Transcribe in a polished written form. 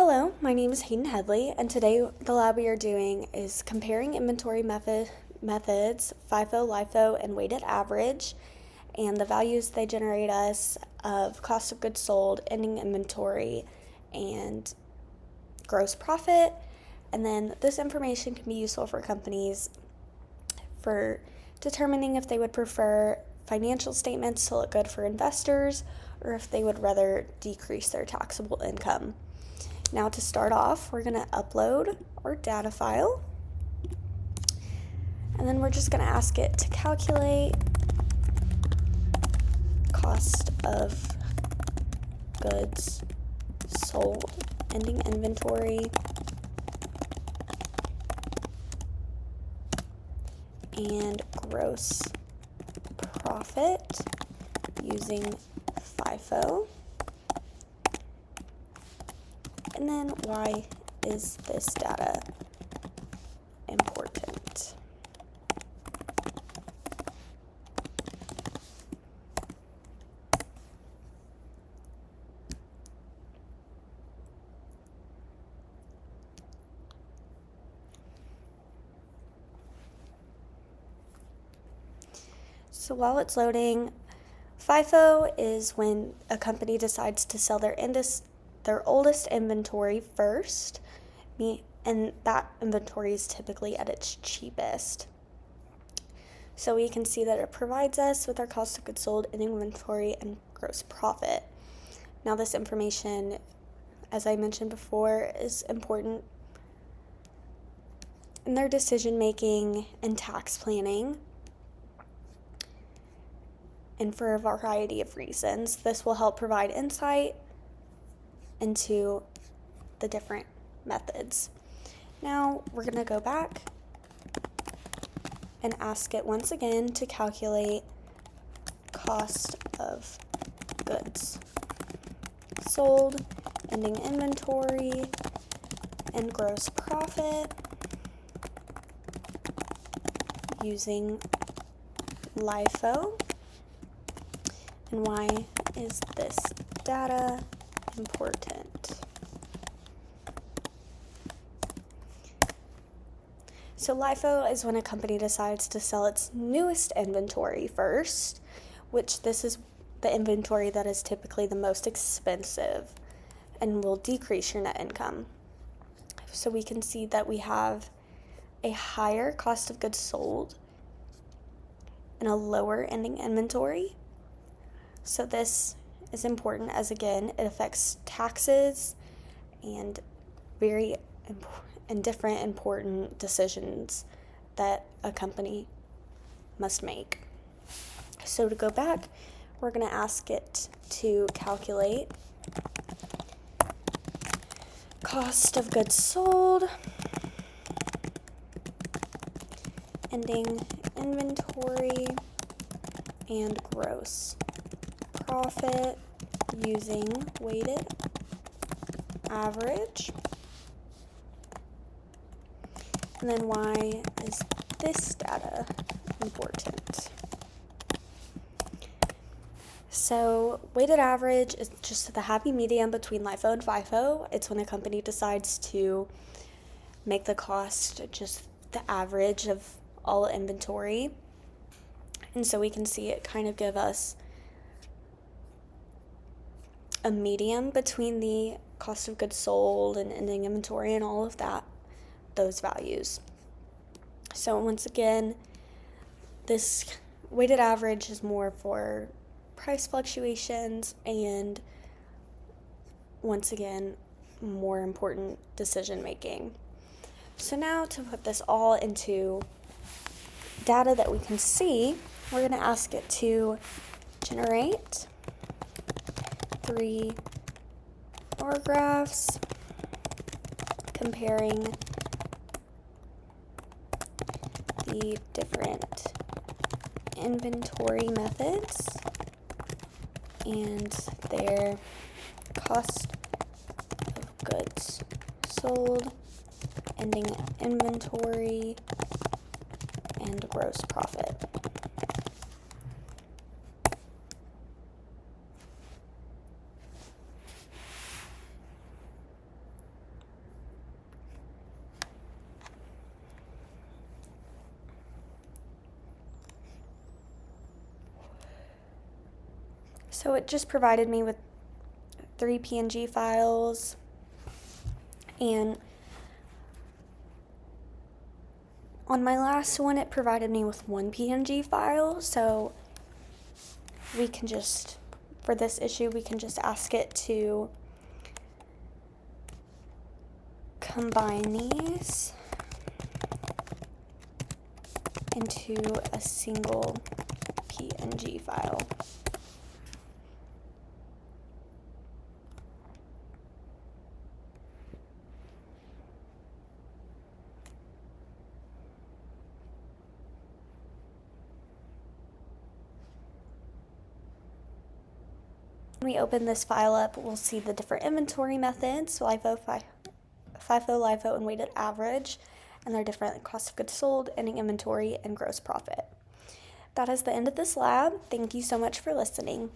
Hello, my name is Hayden Headley, and today the lab we are doing is comparing inventory methods, FIFO, LIFO, and weighted average, and the values they generate us of cost of goods sold, ending inventory, and gross profit. And then this information can be useful for companies for determining if they would prefer financial statements to look good for investors or if they would rather decrease their taxable income. Now to start off, we're going to upload our data file, and then we're just going to ask it to calculate cost of goods sold, ending inventory, and gross profit using FIFO. And then why is this data important? So while it's loading, FIFO is when a company decides to sell their oldest inventory first, and that inventory is typically at its cheapest. So we can see that it provides us with our cost of goods sold, ending inventory, and gross profit. Now this information, as I mentioned before, is important in their decision making and tax planning. And for a variety of reasons, this will help provide insight into the different methods. Now we're going to go back and ask it once again to calculate cost of goods sold, ending inventory, and gross profit using LIFO. And why is this data important? So LIFO is when a company decides to sell its newest inventory first, which this is the inventory that is typically the most expensive and will decrease your net income. So we can see that we have a higher cost of goods sold and a lower ending inventory. So this is important as, again, it affects taxes and different important decisions that a company must make. So to go back, we're going to ask it to calculate cost of goods sold, ending inventory, and gross profit using weighted average. And then why is this data important? So weighted average is just the happy medium between LIFO and FIFO. It's when a company decides to make the cost just the average of all inventory. And so we can see it kind of give us a medium between the cost of goods sold and ending inventory and all of that, those values. So once again, this weighted average is more for price fluctuations and, once again, more important decision making. So now to put this all into data that we can see, we're going to ask it to generate 3 bar graphs comparing the different inventory methods and their cost of goods sold, ending inventory, and gross profit. So it just provided me with 3 PNG files, and on my last one it provided me with 1 PNG file. So we can just, for this issue, we can just ask it to combine these into a single PNG file. When we open this file up, we'll see the different inventory methods, LIFO, FIFO, LIFO, and weighted average, and their different cost of goods sold, ending inventory, and gross profit. That is the end of this lab. Thank you so much for listening.